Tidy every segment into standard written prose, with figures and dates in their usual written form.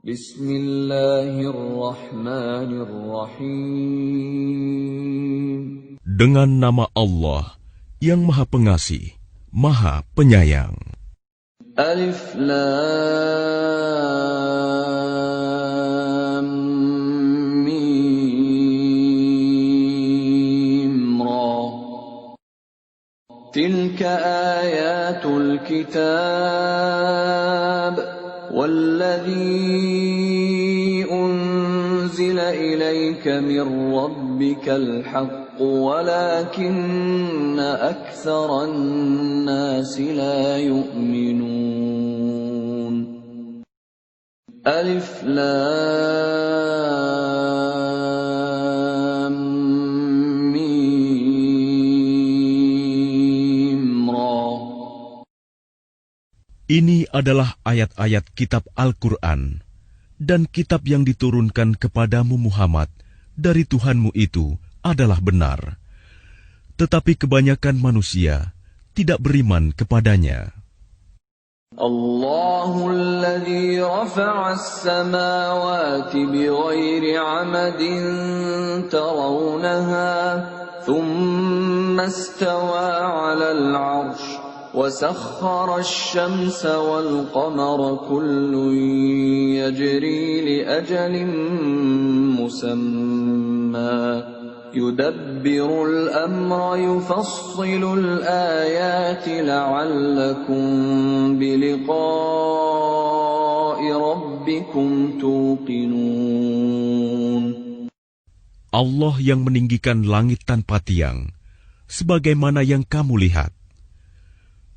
Bismillahirrahmanirrahim. Dengan nama Allah yang Maha Pengasih, Maha Penyayang. Alif Lam Mim Ra. Tilka ayatul kitab والذي أنزل إليك من ربك الحق ولكن أكثر الناس لا يؤمنون ألف لام ميم را. Ini adalah ayat-ayat kitab Al-Quran, dan kitab yang diturunkan kepadamu Muhammad dari Tuhanmu itu adalah benar. Tetapi kebanyakan manusia tidak beriman kepadanya. Allahul ladzi rafa'as samawati bighairi 'amadin tarawnaha, thumma istawa 'alal 'arsy. وسخر الشمس والقمر كل يجري لأجل مسمى يدبر الأمر يفصل الآيات لعلكم بلقاء ربكم توقنون. Allah yang meninggikan langit tanpa tiang, sebagaimana yang kamu lihat.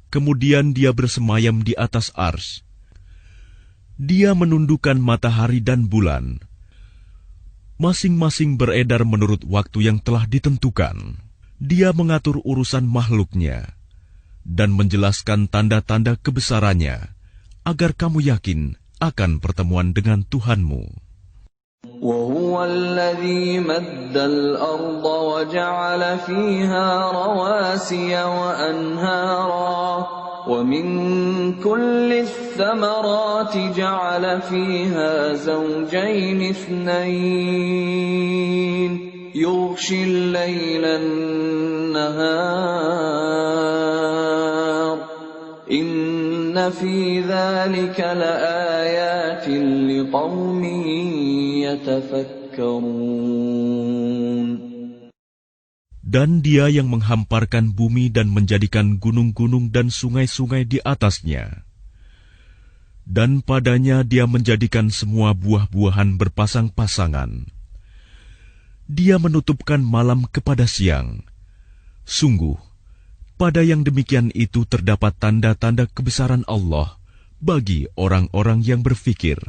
Kemudian dia bersemayam di atas ars. Dia menundukkan matahari dan bulan. Masing-masing beredar menurut waktu yang telah ditentukan. Dia mengatur urusan makhluknya dan menjelaskan tanda-tanda kebesarannya agar kamu yakin akan pertemuan dengan Tuhanmu. وَهُوَ الَّذِي مَدَّ الْأَرْضَ وَجَعَلَ فِيهَا رَوَاسِيَ وَأَنْهَارًا وَمِنْ كُلِّ الثَّمَرَاتِ جَعَلَ فِيهَا زَوْجَيْنِ اثْنَيْنِ يُغْشِي اللَّيْلَ النَّهَارَ إِنَّ فِي ذَلِكَ لَآيَاتٍ لِقَوْمٍ يَتَفَكَّرُونَ. Dan dia yang menghamparkan bumi dan menjadikan gunung-gunung dan sungai-sungai di atasnya. Dan padanya dia menjadikan semua buah-buahan berpasang-pasangan. Dia menutupkan malam kepada siang. Sungguh, pada yang demikian itu terdapat tanda-tanda kebesaran Allah bagi orang-orang yang berfikir.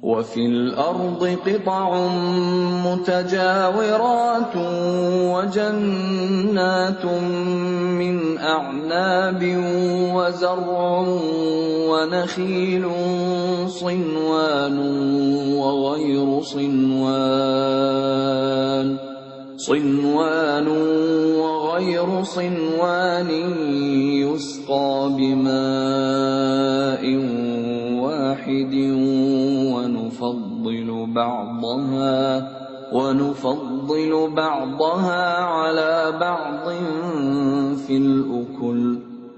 وَفِي الْأَرْضِ قِطَعٌ مُتَجَاوِرَاتٌ وَجَنَّاتٌ مِّنْ أَعْنَابٍ وَزَرْعٌ وَنَخِيلٌ صِنْوَانٌ وَغَيْرُ صِنْوَانٍ يُسْقَى بِمَاءٍ واحد ونفضل بعضها على بعض في الأكل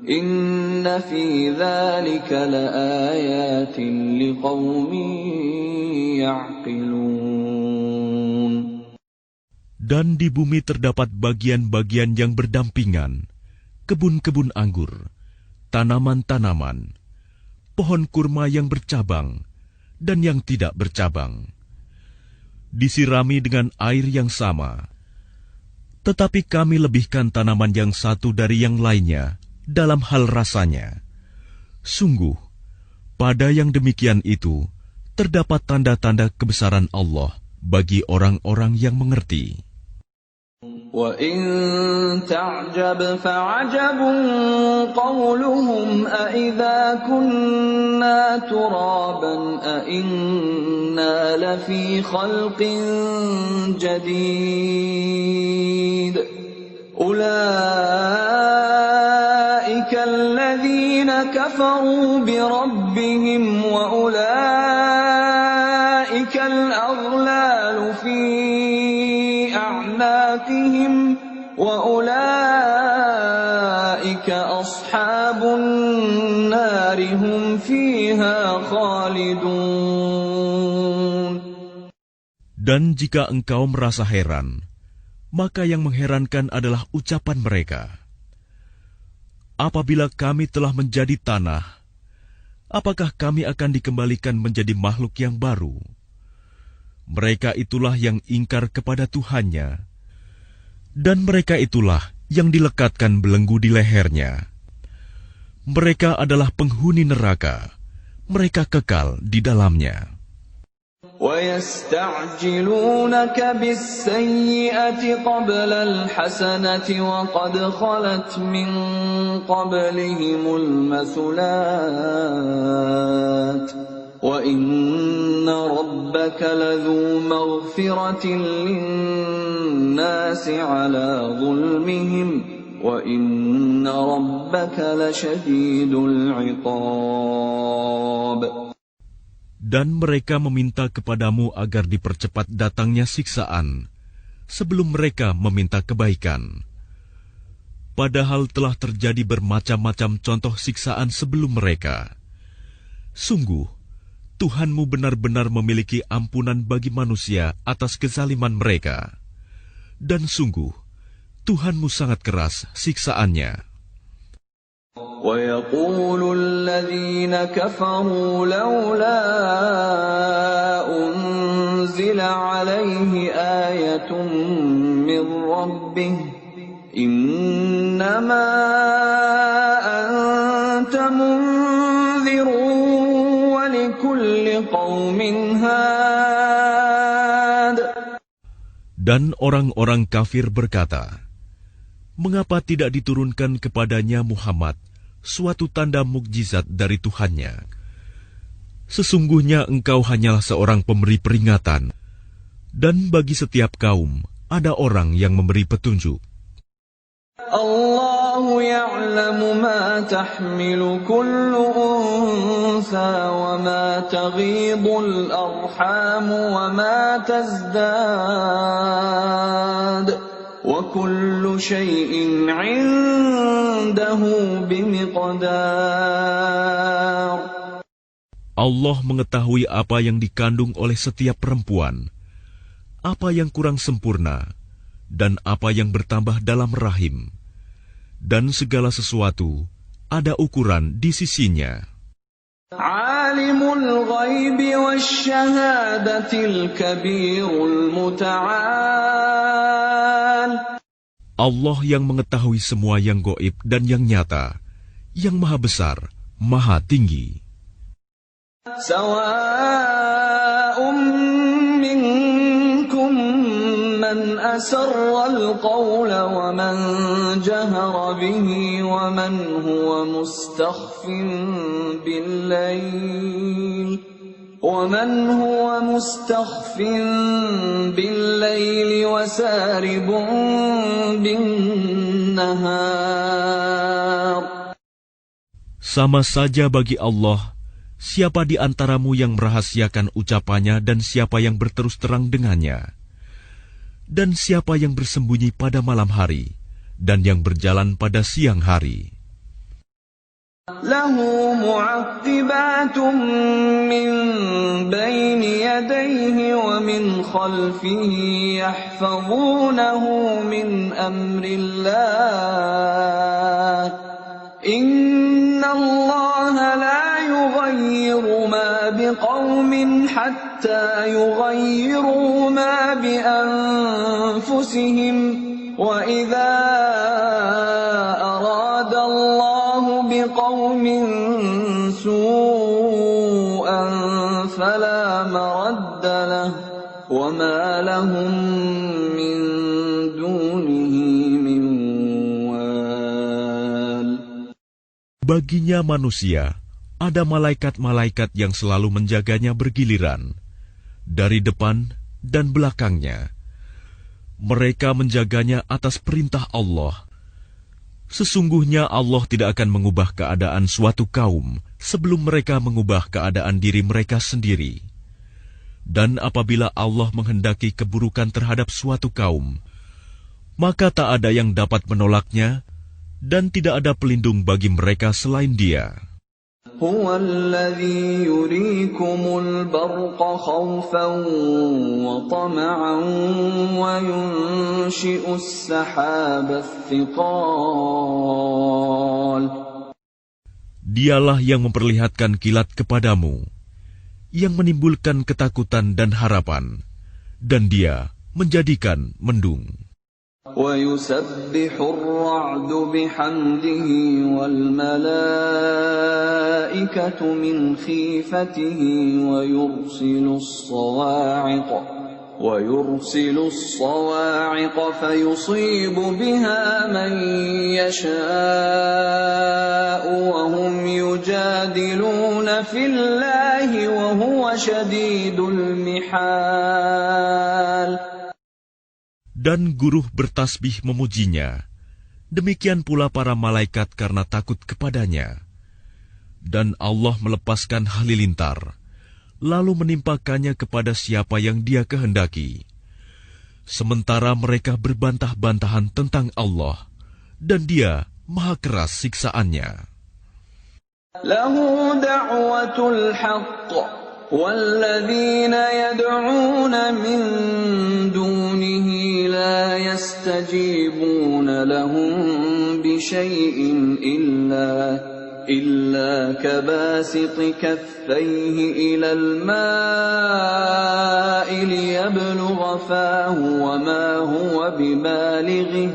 إن في ذلك لآيات لقوم يعقلون. Dan di bumi terdapat bagian-bagian yang berdampingan, kebun-kebun anggur, tanaman-tanaman, pohon kurma yang bercabang dan yang tidak bercabang, disirami dengan air yang sama. Tetapi kami lebihkan tanaman yang satu dari yang lainnya dalam hal rasanya. Sungguh, pada yang demikian itu terdapat tanda-tanda kebesaran Allah bagi orang-orang yang mengerti. وَإِن تَعْجَبْ فَعَجَبٌ قَوْلُهُمْ أَإِذَا كُنَّا تُرَابًا أَإِنَّا لَفِي خَلْقٍ جَدِيدٍ أُولَئِكَ الَّذِينَ كَفَرُوا بِرَبِّهِمْ وَأُولَئِكَ الأغلال في أعناقهم وأولئك أصحاب النار هم فيها خالدون. Dan jika engkau merasa heran, maka yang mengherankan adalah ucapan mereka. Apabila kami telah menjadi tanah, apakah kami akan dikembalikan menjadi makhluk yang baru? Mereka itulah yang ingkar kepada Tuhannya, dan mereka itulah yang dilekatkan belenggu di lehernya. Mereka adalah penghuni neraka, mereka kekal di dalamnya. وَيَسْتَعْجِلُونَكَ بِالسَّيِّئَةِ قَبْلَ الْحَسَنَةِ وَقَدْ خَلَتْ مِنْ قَبْلِهِمُ الْمَثُلَاتُ وَإِنَّ رَبَّكَ لَذُو مَغْفِرَةٍ لِلنَّاسِ عَلَى ظُلْمِهِمْ وَإِنَّ رَبَّكَ لَشَدِيدُ الْعِقَابِ. Dan mereka meminta kepadamu agar dipercepat datangnya siksaan, sebelum mereka meminta kebaikan. Padahal telah terjadi bermacam-macam contoh siksaan sebelum mereka. Sungguh, Tuhanmu benar-benar memiliki ampunan bagi manusia atas kezaliman mereka. Dan sungguh, Tuhanmu sangat keras siksaannya. وَيَقُولُ الَّذِينَ كَفَرُوا لَوْلَا أُنْزِلَ عَلَيْهِ آيَةٌ مِّن رَّبِّهِ إِنَّمَا أَنْتَ مُنذِرٌ وَلِكُلِّ قَوْمٍ هَادٍ. Dan orang-orang kafir berkata, mengapa tidak diturunkan kepadanya Muhammad suatu tanda mukjizat dari Tuhannya? Sesungguhnya engkau hanyalah seorang pemberi peringatan, dan bagi setiap kaum ada orang yang memberi petunjuk. Allahu ya'lamu ma tahmilu kullu untha wa ma taghidul arham wa ma tazdad. وَكُلُّ شَيْءٍ عِندَهُ بِمِقْدَارٍ. Allah mengetahui apa yang dikandung oleh setiap perempuan, apa yang kurang sempurna, dan apa yang bertambah dalam rahim. Dan segala sesuatu ada ukuran di sisinya. Alimul ghaibi wasyahadatil kabirul muta'al. Allah yang mengetahui semua yang gaib dan yang nyata, yang maha besar, maha tinggi. Sawa'un minkum man asarra al-qawla wa man jahara bihi wa man huwa mustakhfin bil-layl وَمَنْ هُوَ مُسْتَخْفٍ بِاللَّيْلِ وَسَارِبٌ بِالنَّهَارِ. Sama saja bagi Allah, siapa di antaramu yang merahasiakan ucapannya dan siapa yang berterus terang dengannya, dan siapa yang bersembunyi pada malam hari dan yang berjalan pada siang hari. له معقبات من بين يديه ومن خلفه يحفظونه من أمر الله إن الله لا يغير ما بقوم حتى يغيروا ما بأنفسهم وإذا أراد الله بقوم سوءا فلا مرد له وما لهم من دونه من وال. Baginya manusia ada malaikat-malaikat yang selalu menjaganya bergiliran dari depan dan belakangnya. Mereka menjaganya atas perintah Allah. Sesungguhnya Allah tidak akan mengubah keadaan suatu kaum sebelum mereka mengubah keadaan diri mereka sendiri. Dan apabila Allah menghendaki keburukan terhadap suatu kaum, maka tak ada yang dapat menolaknya, dan tidak ada pelindung bagi mereka selain Dia. هو الذي يريكم البرق خوفا وطمعا وينشئ السحاب الثقال. Dialah yang memperlihatkan kilat kepadamu, yang menimbulkan ketakutan dan harapan, dan Dia menjadikan mendung. وَيُسَبِّحُ الرَّعْدُ بِحَمْدِهِ وَالْمَلَائِكَةُ مِنْ خِيفَتِهِ وَيُرْسِلُ الصَّوَاعِقَ فَيُصِيبُ بِهَا مَن يَشَاءُ وَهُمْ يُجَادِلُونَ فِي اللَّهِ وَهُوَ شَدِيدُ الْمِحَالِ. Dan guruh bertasbih memujinya, demikian pula para malaikat karena takut kepadanya. Dan Allah melepaskan halilintar, lalu menimpakannya kepada siapa yang Dia kehendaki. Sementara mereka berbantah-bantahan tentang Allah, dan Dia maha keras siksaannya. Lahu da'watul haqq والذين يدعون من دونه لا يستجيبون لهم بشيء إلا كباسط كفيه إلى الماء ليبلغ فاه وما هو ببالغه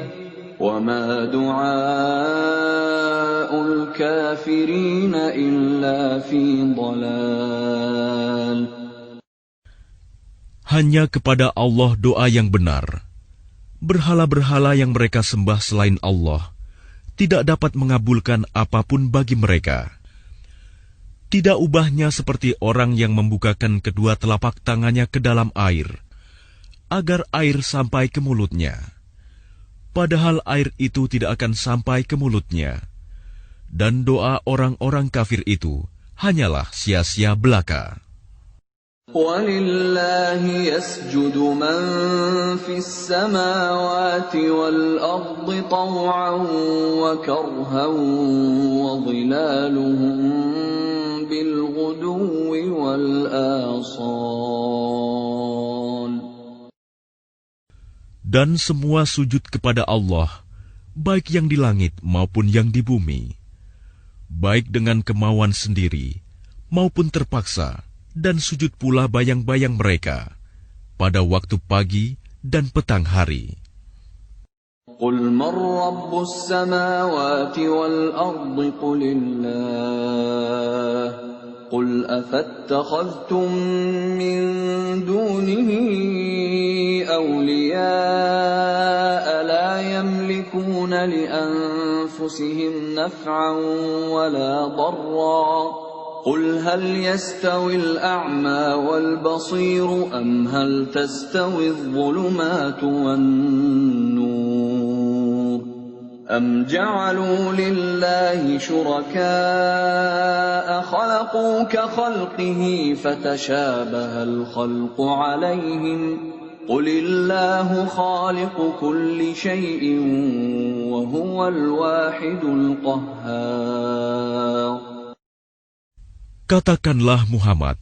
وما دعاء الكافرين إلا في ضلال. Hanya kepada Allah doa yang benar. Berhala-berhala yang mereka sembah selain Allah tidak dapat mengabulkan apapun bagi mereka. Tidak ubahnya seperti orang yang membukakan kedua telapak tangannya ke dalam air, agar air sampai ke mulutnya. Padahal air itu tidak akan sampai ke mulutnya. Dan doa orang-orang kafir itu hanyalah sia-sia belaka. وَلِلَّهِ يَسْجُدُ مَن فِي السَّمَاوَاتِ وَالْأَرْضِ طَوْعًا وَكَرْهًا وَظِلَالُهُم بِالْغُدُوِّ وَالْآصَالِ. Dan semua sujud kepada Allah, baik yang di langit maupun yang di bumi, baik dengan kemauan sendiri maupun terpaksa, dan sujud pula bayang-bayang mereka pada waktu pagi dan petang hari. قُلْ مَنْ رَبُّ السَّمَاوَاتِ وَالْأَرْضِ قُلِ اللَّهُ قُلْ أَفَاتَّخَذْتُمْ مِنْ دُونِهِ أَوْلِيَاءَ لَا يَمْلِكُونَ لِأَنفُسِهِمْ نَفْعًا وَلَا ضَرًّا قُلْ هَلْ يَسْتَوِي الْأَعْمَى وَالْبَصِيرُ أَمْ هَلْ تَسْتَوِي الظُّلُمَاتُ وَالنُّورُ أَمْ جَعَلُوا لِلَّهِ شُرَكَاءَ خَلَقُوا كَخَلْقِهِ فَتَشَابَهَ الْخَلْقُ عَلَيْهِمْ قُلِ اللَّهُ خَالِقُ كُلِّ شَيْءٍ وَهُوَ الْوَاحِدُ الْقَهَّارُ. Katakanlah Muhammad,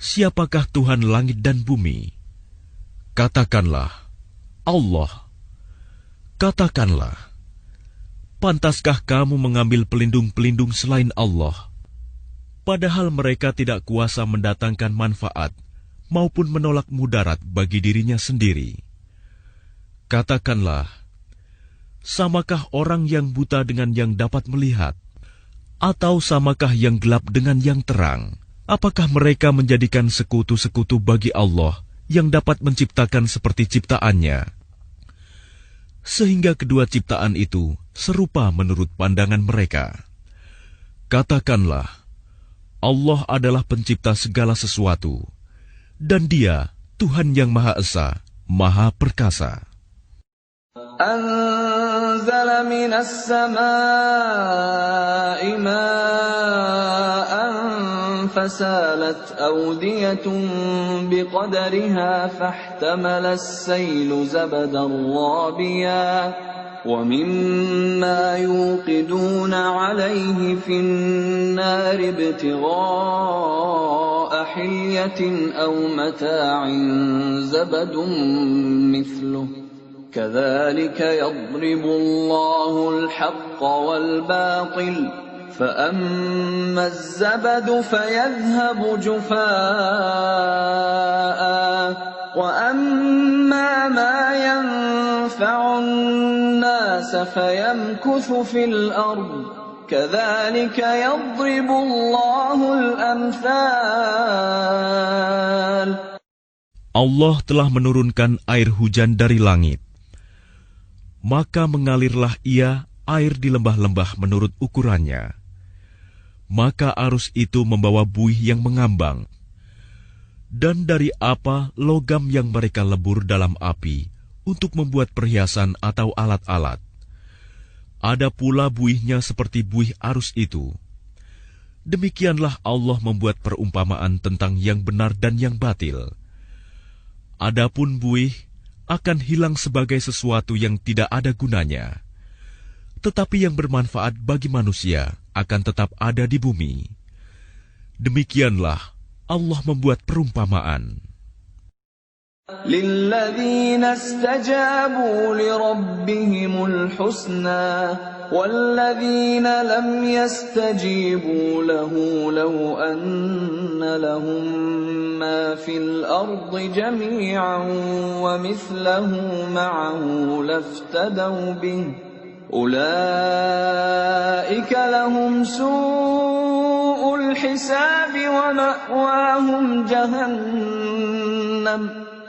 siapakah Tuhan langit dan bumi? Katakanlah, Allah. Katakanlah, pantaskah kamu mengambil pelindung-pelindung selain Allah, padahal mereka tidak kuasa mendatangkan manfaat maupun menolak mudarat bagi dirinya sendiri? Katakanlah, samakah orang yang buta dengan yang dapat melihat? Atau samakah yang gelap dengan yang terang? Apakah mereka menjadikan sekutu-sekutu bagi Allah yang dapat menciptakan seperti ciptaannya? Sehingga kedua ciptaan itu serupa menurut pandangan mereka. Katakanlah, Allah adalah pencipta segala sesuatu, dan Dia Tuhan yang Maha Esa, Maha Perkasa. أنزل من السماء ماء فسالت أودية بقدرها فاحتمل السيل زبدا رابيا ومما يوقدون عليه في النار ابتغاء حلية أو متاع زبد مثله كذلك يضرب الله الحق والباطل فأما الزبد فيذهب جفاء وأما ما ينفع الناس فيمكث في الأرض كذلك يضرب الله الأمثال. Allah telah menurunkan air hujan dari langit. Maka mengalirlah ia air di lembah-lembah menurut ukurannya. Maka arus itu membawa buih yang mengambang. Dan dari apa logam yang mereka lebur dalam api untuk membuat perhiasan atau alat-alat. Ada pula buihnya seperti buih arus itu. Demikianlah Allah membuat perumpamaan tentang yang benar dan yang batil. Adapun buih akan hilang sebagai sesuatu yang tidak ada gunanya. Tetapi yang bermanfaat bagi manusia akan tetap ada di bumi. Demikianlah Allah membuat perumpamaan. للذين استجابوا لربهم الحسنى والذين لم يستجيبوا له لو أن لهم ما في الأرض جميعا ومثله معه لافتدوا به أولئك لهم سوء الحساب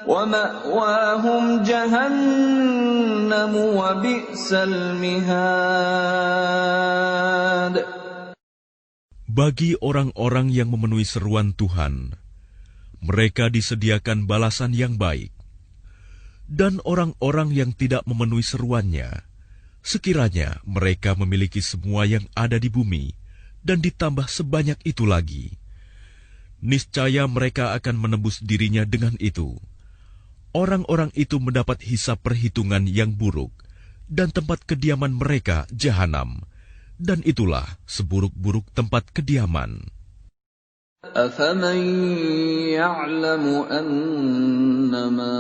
ومأواهم جهنم وبئس المهاد. Bagi orang-orang yang memenuhi seruan Tuhan, mereka disediakan balasan yang baik. Dan orang-orang yang tidak memenuhi seruannya, sekiranya mereka memiliki semua yang ada di bumi, dan ditambah sebanyak itu lagi, niscaya mereka akan menembus dirinya dengan itu. Orang-orang itu mendapat hisab perhitungan yang buruk, dan tempat kediaman mereka jahanam, dan itulah seburuk-buruk tempat kediaman. أَفَمَنْ يَعْلَمُ أَنَّمَا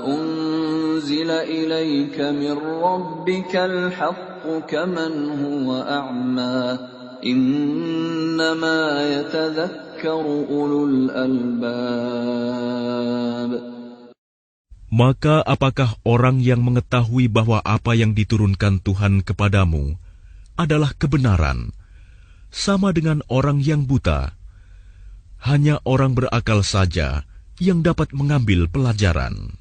أُنْزِلَ إِلَيْكَ مِنْ رَبِّكَ الْحَقُّ كَمَنْ هُوَ أَعْمَى إِنَّمَا يَتَذَكَّرُ أُولُو الْأَلْبَابِ. Maka apakah orang yang mengetahui bahwa apa yang diturunkan Tuhan kepadamu adalah kebenaran, sama dengan orang yang buta? Hanya orang berakal saja yang dapat mengambil pelajaran.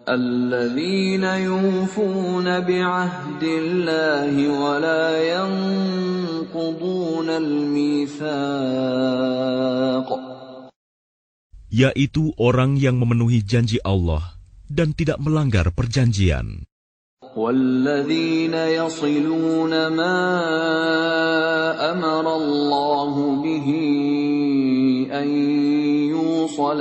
الَّذِينَ يُوفُونَ بِعَهْدِ اللَّهِ وَلَا يَنقُضُونَ الْمِيثَاقَ. Yaitu orang yang memenuhi janji Allah dan tidak melanggar perjanjian. وَالَّذِينَ يَصِلُونَ مَا أَمَرَ اللَّهُ بِهِ أَن يُوصَلَ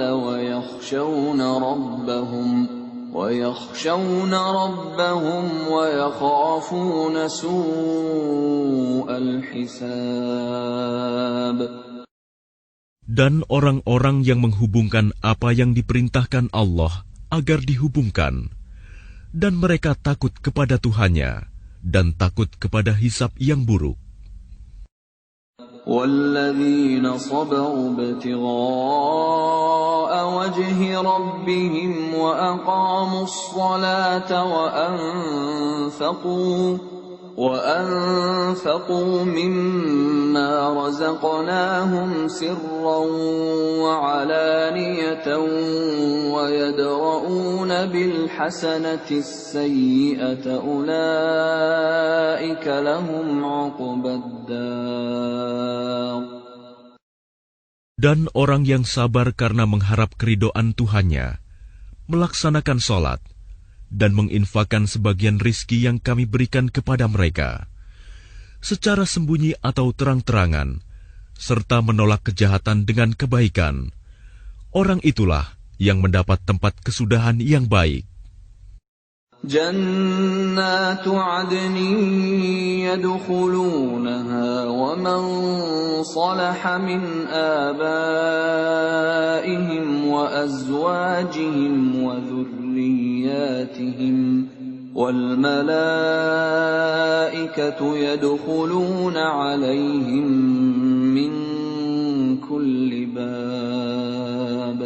وَيَخْشَوْنَ رَبَّهُمْ وَيَخَافُونَ سُوءَ الْحِسَابِ. Dan orang-orang yang menghubungkan apa yang diperintahkan Allah agar dihubungkan, dan mereka takut kepada Tuhannya dan takut kepada hisab yang buruk. وَالَّذِينَ صَبَرُوا ابْتِغَاءَ وَجْهِ رَبِّهِمْ وَأَقَامُوا الصَّلَاةَ وَأَنفَقُوا مِمَّا رَزَقْنَاهُمْ سِرًّا وَعَلَانِيَةً وَيَدْرَءُونَ بِالْحَسَنَةِ السَّيِّئَةَ أُولَئِكَ لَهُمْ عُقْبَى الدَّارِ. Dan orang yang sabar karena mengharap keridhaan Tuhannya, melaksanakan sholat, dan menginfakkan sebagian rizki yang kami berikan kepada mereka, secara sembunyi atau terang-terangan, serta menolak kejahatan dengan kebaikan, orang itulah yang mendapat tempat kesudahan yang baik. جنات عدن يدخلونها ومن صلح من آبائهم وأزواجهم وذرياتهم والملائكة يدخلون عليهم من كل باب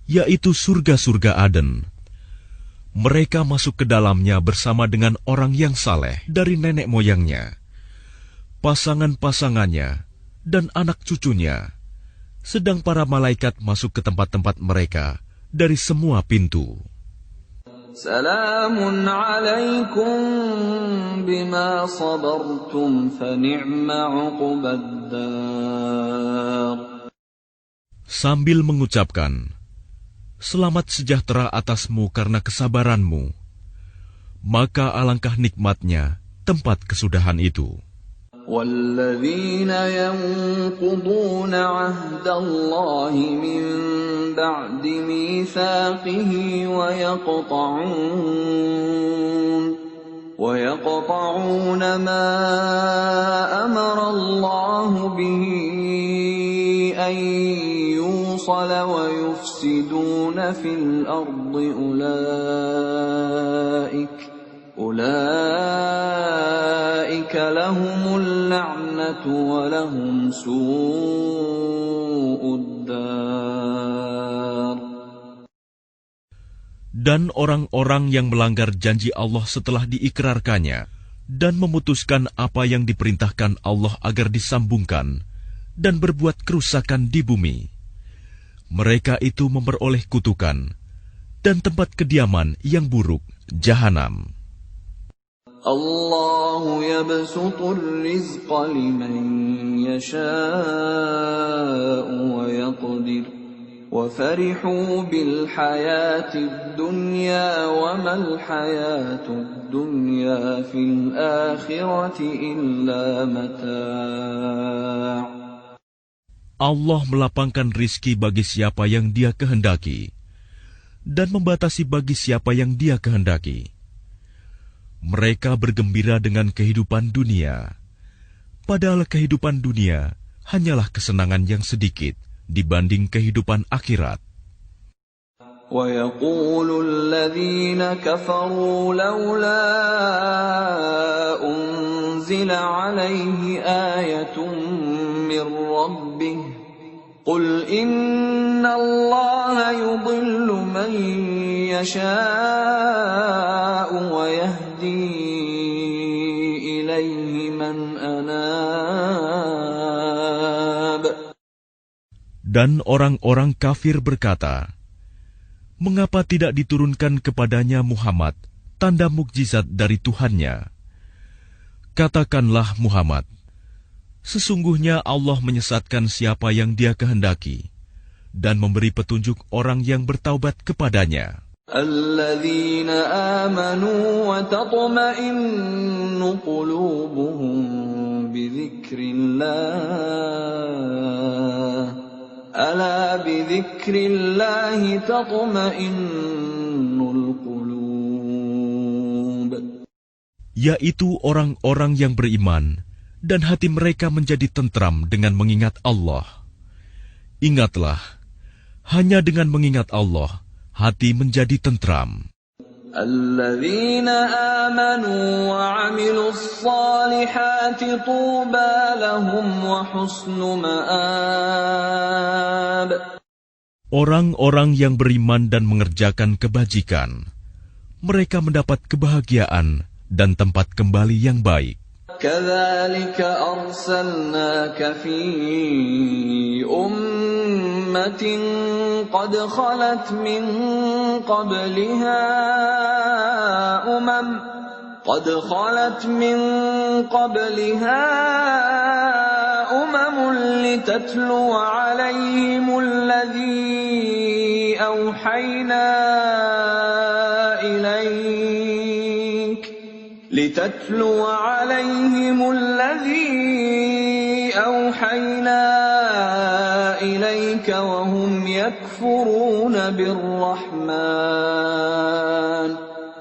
Yaitu surga-surga Aden. Mereka masuk ke dalamnya bersama dengan orang yang saleh dari nenek moyangnya, pasangan-pasangannya, dan anak cucunya. Sedang para malaikat masuk ke tempat-tempat mereka dari semua pintu. Salamun alaikum bima sabartum fani'ma uqbaddar. Sambil mengucapkan, selamat sejahtera atasmu karena kesabaranmu, maka alangkah nikmatnya tempat kesudahan itu. وَالَّذِينَ يَنقُضُونَ عَهْدَ اللَّهِ مِن بَعْدِ مِيثَاقِهِ وَيَقْطَعُونَ مَا أَمَرَ اللَّهُ بِهِ أَن يُوصَلَ وَيُفْسِدُونَ فِي الْأَرْضِ أُولَئِكَ لَهُمُ اللَّعْنَةُ وَلَهُمْ سُوءُ الدَّارِ. Dan orang-orang yang melanggar janji Allah setelah diikrarkannya dan memutuskan apa yang diperintahkan Allah agar disambungkan dan berbuat kerusakan di bumi, mereka itu memperoleh kutukan dan tempat kediaman yang buruk, Jahanam. Allahu yabsutu ar-rizqa liman yasha'u wa yaqdir wa farihu bil hayatid dunya wa mal hayatud dunya fil akhirati illa mata'. Allah melapangkan rizki bagi siapa yang Dia kehendaki dan membatasi bagi siapa yang Dia kehendaki. Mereka bergembira dengan kehidupan dunia, padahal kehidupan dunia hanyalah kesenangan yang sedikit dibanding kehidupan akhirat. وَيَقُولُ الَّذِينَ كَفَرُوا لَوْلَا أُنزِلَ عَلَيْهِ آيَةٌ مِّن رَّبِّهِ قُلْ إِنَّ اللَّهَ يُضِلُّ مَن يَشَاءُ وَيَهْدِي إِلَيْهِ مَنْ أَنَابَ. Dan orang-orang kafir berkata, mengapa tidak diturunkan kepadanya Muhammad tanda mukjizat dari Tuhannya? Katakanlah Muhammad, sesungguhnya Allah menyesatkan siapa yang Dia kehendaki dan memberi petunjuk orang yang bertaubat kepadanya. الَّذِينَ آمَنُوا وَتَطْمَئِنُّ قُلُوبُهُم بِذِكْرِ اللَّهِ أَلَا بِذِكْرِ اللَّهِ تَطْمَئِنُّ الْقُلُوبُ. Yaitu orang-orang yang beriman dan hati mereka menjadi tentram dengan mengingat Allah. Ingatlah, hanya dengan mengingat Allah, hati menjadi tentram. الَّذِينَ آمَنُوا وَعَمِلُوا الصَّالِحَاتِ طُوبَى لَهُمْ وَحُسْنُ مَآبٍ. Orang-orang yang beriman dan mengerjakan kebajikan, mereka mendapat kebahagiaan dan tempat kembali yang baik. كَذَلِكَ أَرْسَلْنَاكَ فِي أُمَّةٍ قَدْ خَلَتْ مِن قَبْلِهَا أُمَمٌ لِتَتْلُوَ عَلَيْهِمُ الَّذِي أَوْحَيْنَا إليك وهم يكفرون بالرحمن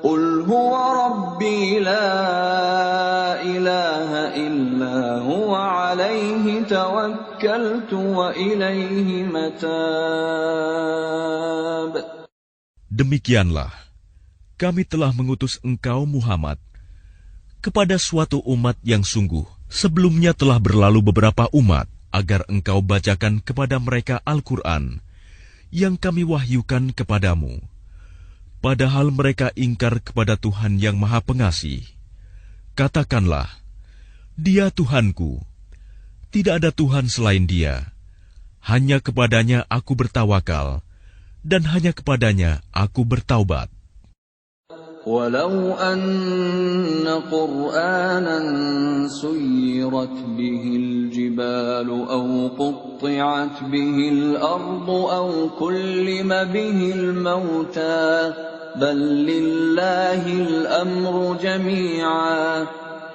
قل هو ربي لا إله إلا هو عليه توكلت وإليه متاب. Demikianlah, kami telah mengutus engkau Muhammad kepada suatu umat yang sungguh sebelumnya telah berlalu beberapa umat, agar engkau bacakan kepada mereka Al-Quran yang kami wahyukan kepadamu. Padahal mereka ingkar kepada Tuhan yang Maha Pengasih. Katakanlah, Dia Tuhanku, tidak ada Tuhan selain Dia. Hanya kepadanya aku bertawakal, dan hanya kepadanya aku bertaubat. ولو أن قرآنا سيرت به الجبال أو قطعت به الأرض أو كلم به الموتى بل لله الأمر جميعا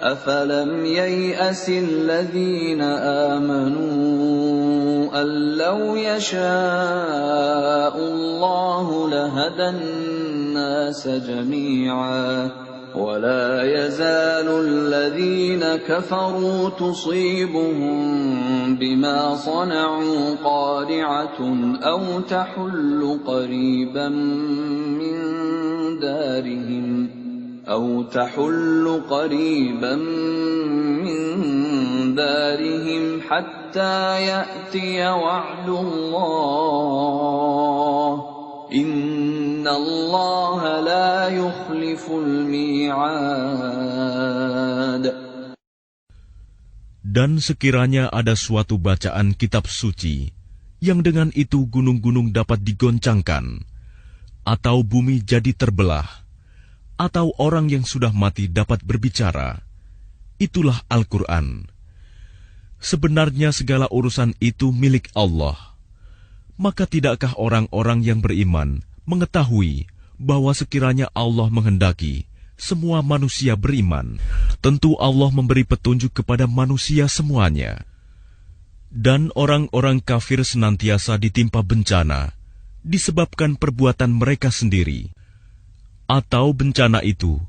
أفلم ييأس الذين آمنوا أن لو يشاء الله لهدى الناس جميعا ولا يزال الذين كفروا تصيبهم بما صنعوا قارعة أو تحل قريبا من دارهم حتى يأتي وعد الله إن الله لا يخلف الميعاد. Dan sekiranya ada suatu bacaan kitab suci yang dengan itu gunung-gunung dapat digoncangkan, atau bumi jadi terbelah, atau orang yang sudah mati dapat berbicara, itulah Al-Quran. Sebenarnya segala urusan itu milik Allah. Maka tidakkah orang-orang yang beriman mengetahui bahwa sekiranya Allah menghendaki semua manusia beriman, tentu Allah memberi petunjuk kepada manusia semuanya. Dan orang-orang kafir senantiasa ditimpa bencana disebabkan perbuatan mereka sendiri, atau bencana itu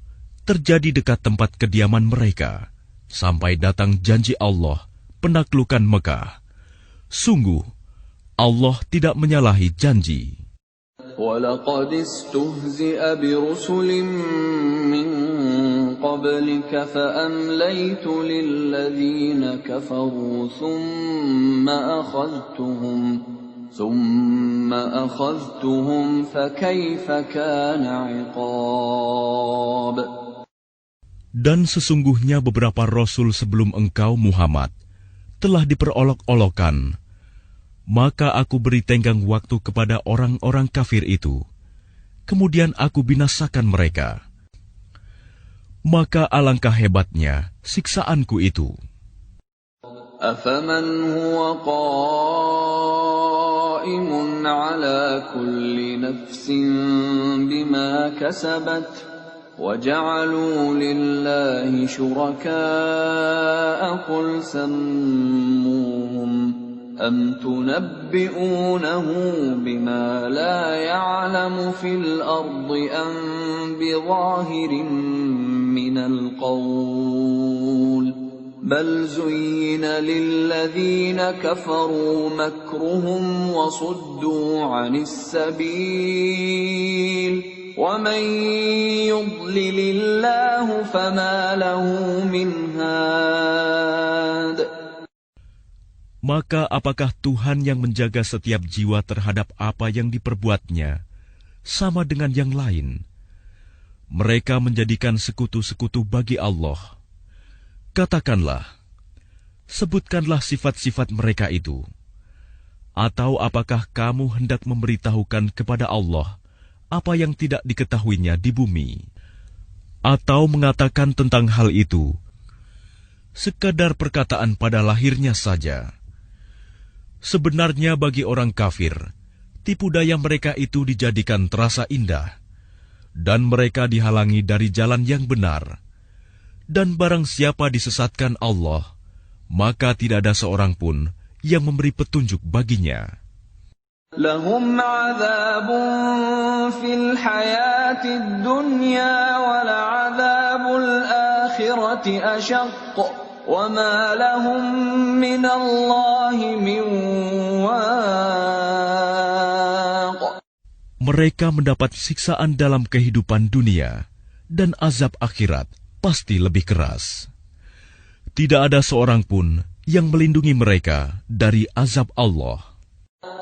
terjadi dekat tempat kediaman mereka, sampai datang janji Allah penaklukan Mekah. Sungguh, Allah tidak menyalahi janji. وَلَقَدِ اسْتُهْزِئَ بِرُسُلٍ مِّن قَبْلِكَ فَأَمْلَيْتُ لِلَّذِينَ كَفَرُوا ثُمَّ أَخَذْتُهُمْ فَكَيْفَ كَانَ عِقَابِ. Dan sesungguhnya beberapa rasul sebelum engkau Muhammad telah diperolok-olokkan, maka aku beri tenggang waktu kepada orang-orang kafir itu, kemudian aku binasakan mereka. Maka alangkah hebatnya siksaanku itu. أَفَمَنْ هُوَ قَائِمٌ عَلَى كُلِّ نَفْسٍ بِمَا كَسَبَتْ وَجَعَلُوا لِلَّهِ شُرَكَاءَ قُلْ سَمُّوهُمْ أَمْ تُنَبِّئُونَهُ بِمَا لَا يَعْلَمُ فِي الْأَرْضِ أَمْ بِظَاهِرٍ مِّنَ الْقَوْلِ بَلْ زُيِّنَ لِلَّذِينَ كَفَرُوا مَكْرُهُمْ وَصُدُّوا عَنِ السَّبِيلِ وَمَن يُضْلِلِ اللَّهُ فَمَا لَهُ مِنْ هَادٍ. Maka apakah Tuhan yang menjaga setiap jiwa terhadap apa yang diperbuatnya sama dengan yang lain? Mereka menjadikan sekutu-sekutu bagi Allah. Katakanlah, sebutkanlah sifat-sifat mereka itu. Atau apakah kamu hendak memberitahukan kepada Allah apa yang tidak diketahuinya di bumi? Atau mengatakan tentang hal itu sekadar perkataan pada lahirnya saja? Sebenarnya bagi orang kafir, tipu daya mereka itu dijadikan terasa indah, dan mereka dihalangi dari jalan yang benar. Dan barang siapa disesatkan Allah, maka tidak ada seorang pun yang memberi petunjuk baginya. لهم عذاب في الحياة الدنيا ولعذاب الآخرة أشق وما لهم من الله من واق. Mereka mendapat siksaan dalam kehidupan dunia, dan azab akhirat pasti lebih keras. Tidak ada seorang pun yang melindungi mereka dari azab Allah.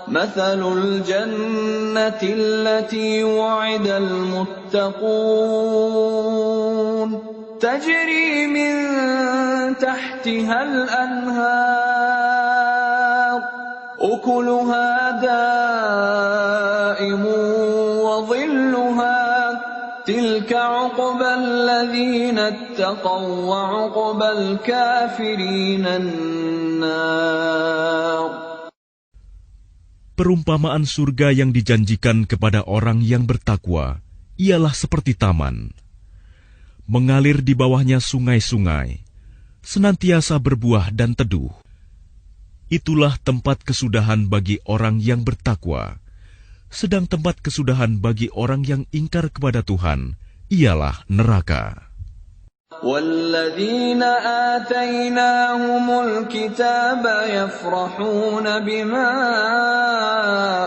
مثل الجنة التي وعد المتقون تجري من تحتها الأنهار أكلها دائم وظلها تلك عقبى الذين اتقوا وعقبى الكافرين النار. Perumpamaan surga yang dijanjikan kepada orang yang bertakwa ialah seperti taman. Mengalir di bawahnya sungai-sungai, senantiasa berbuah dan teduh. Itulah tempat kesudahan bagi orang yang bertakwa. Sedang tempat kesudahan bagi orang yang ingkar kepada Tuhan ialah neraka. والذين آتيناهم الكتاب يفرحون بما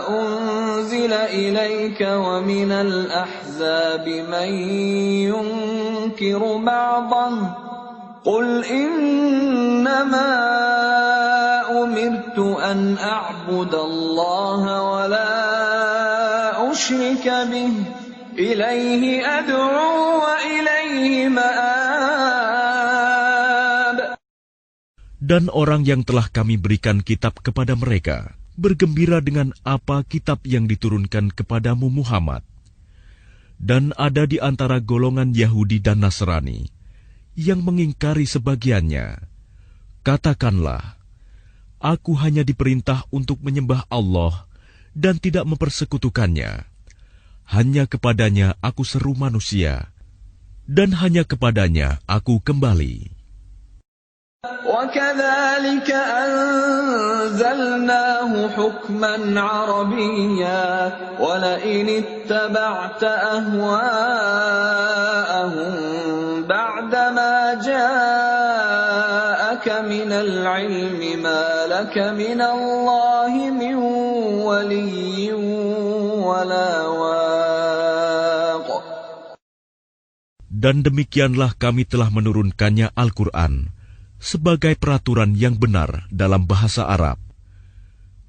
أنزل إليك ومن الأحزاب من ينكر بعضه قل إنما أمرت أن أعبد الله ولا أشرك به إليه أدعو وإليه مآب. Dan orang yang telah kami berikan kitab kepada mereka bergembira dengan apa kitab yang diturunkan kepadamu Muhammad. Dan ada di antara golongan Yahudi dan Nasrani yang mengingkari sebagiannya. Katakanlah, aku hanya diperintah untuk menyembah Allah dan tidak mempersekutukannya. Hanya kepadanya aku seru manusia, dan hanya kepadanya aku kembali. وَكَذَلِكَ أَنزَلْنَاهُ حُكْمًا عَرَبِيًّا وَلَئِنِ اتَّبَعْتَ أَهْوَاءَهُمْ بَعْدَمَا جَاءَكَ مِنَ الْعِلْمِ مَا لَكَ مِنَ اللَّهِ مِنْ وَلِيٍّ وَلَا وَاقٍ. Dan demikianlah kami telah menurunkannya Al-Quran sebagai peraturan yang benar dalam bahasa Arab.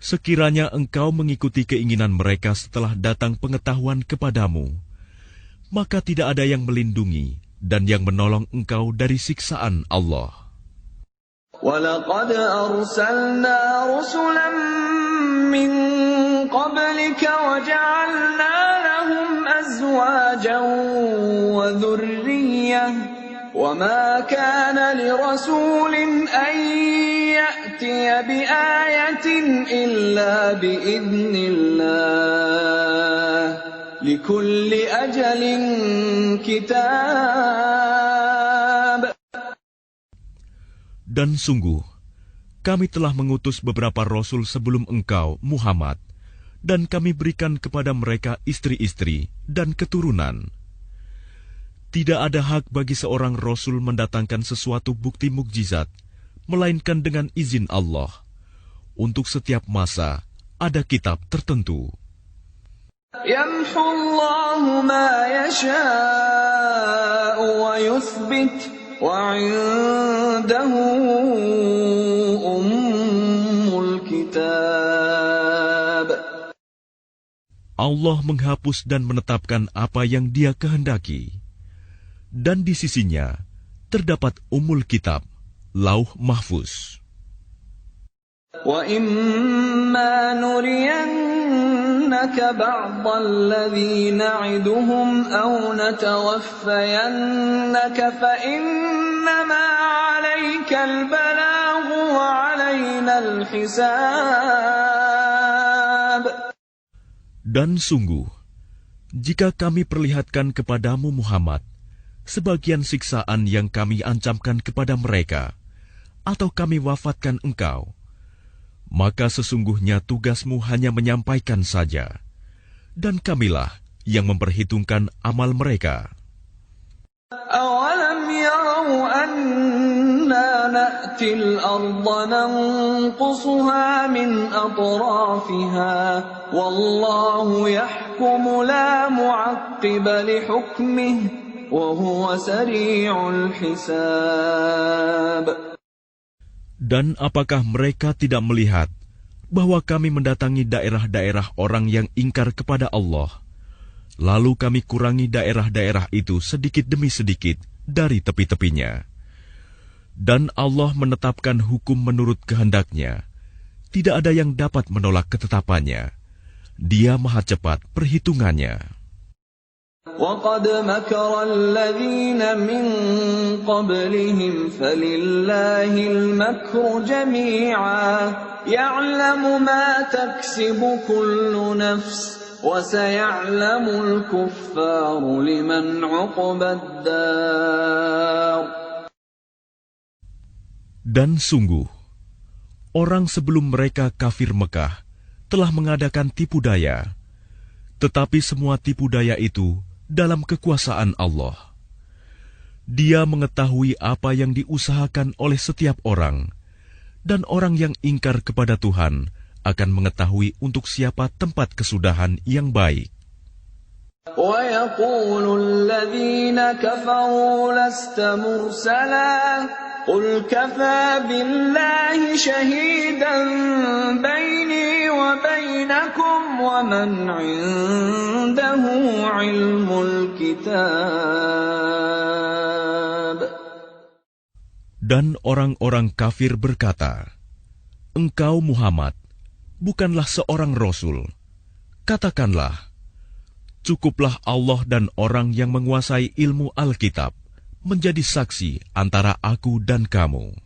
Sekiranya engkau mengikuti keinginan mereka setelah datang pengetahuan kepadamu, maka tidak ada yang melindungi dan yang menolong engkau dari siksaan Allah. وَلَقَدْ أَرْسَلْنَا رُسُلًا مِّن قَبْلِكَ وَجَعَلْنَا لَهُمْ أَزْوَاجًا وَذُرِّيَّةً وَمَا كَانَ لِرَسُولٍ أَن يَأْتِيَ بِآيَةٍ إِلَّا بِإِذْنِ اللَّهِ لِكُلِّ أَجَلٍ كِتَابٌ. Dan sungguh, kami telah mengutus beberapa rasul sebelum engkau, Muhammad, dan kami berikan kepada mereka istri-istri dan keturunan. Tidak ada hak bagi seorang rasul mendatangkan sesuatu bukti mukjizat, melainkan dengan izin Allah. Untuk setiap masa, ada kitab tertentu. يَمْحُو اللَّهُ مَا يَشَاءُ وَيُثْبِتُ وَعِندَهُ أُمُّ الْكِتَابِ. Allah menghapus dan menetapkan apa yang Dia kehendaki. Dan di sisinya terdapat Ummul Kitab, Lauh Mahfuz. وَإِمَّا نُرِيَنَّكَ بَعْضَ الَّذِي نَعِدُهُمْ أَوْ نَتَوَفَّيَنَّكَ فَإِنَّمَا عَلَيْكَ الْبَلَاغُ وَعَلَيْنَا الْحِسَابُ. Dan sungguh, jika kami perlihatkan kepadamu Muhammad sebagian siksaan yang kami ancamkan kepada mereka, atau kami wafatkan engkau, maka sesungguhnya tugasmu hanya menyampaikan saja, dan kamilah yang memperhitungkan amal mereka. أَوَلَمْ يَرَوْا أَنَّا نَأْتِي الْأَرْضَ نَنقُصُهَا مِنْ أَطْرَافِهَا وَاللَّهُ يَحْكُمُ لَا مُعَقِّبَ لِحُكْمِهِ وَهُوَ سَرِيعُ الْحِسَابِ. Dan apakah mereka tidak melihat bahwa kami mendatangi daerah-daerah orang yang ingkar kepada Allah, lalu kami kurangi daerah-daerah itu sedikit demi sedikit dari tepi-tepinya. Dan Allah menetapkan hukum menurut kehendak-Nya. Tidak ada yang dapat menolak ketetapannya. Dia maha cepat perhitungannya. وَقَدْ مَكَرَ الَّذِينَ مِنْ قَبْلِهِمْ فَلِلَّهِ الْمَكْرُ جَمِيعًا يَعْلَمُ مَا تَكْسِبُ كُلُّ نَفْسٍ وَسَيَعْلَمُ الْكُفَّارُ لِمَنْ عُقْبَى الدَّارِ. Dan sungguh, orang sebelum mereka kafir Mekah telah mengadakan tipu daya, tetapi semua tipu daya itu dalam kekuasaan Allah. Dia mengetahui apa yang diusahakan oleh setiap orang, dan orang yang ingkar kepada Tuhan akan mengetahui untuk siapa tempat kesudahan yang baik. وَيَقُولُ الَّذِينَ كَفَرُوا لَسْتَ مُرْسَلًا قُلْ كَفَى بِاللَّهِ شَهِيدًا بَيْنِي وَبَيْنَكُمْ وَمَنْ عِندَهُ عِلْمُ الْكِتَابِ. Dan orang-orang kafir berkata, "Engkau Muhammad bukanlah seorang rasul." Katakanlah, cukuplah Allah dan orang yang menguasai ilmu Alkitab menjadi saksi antara aku dan kamu.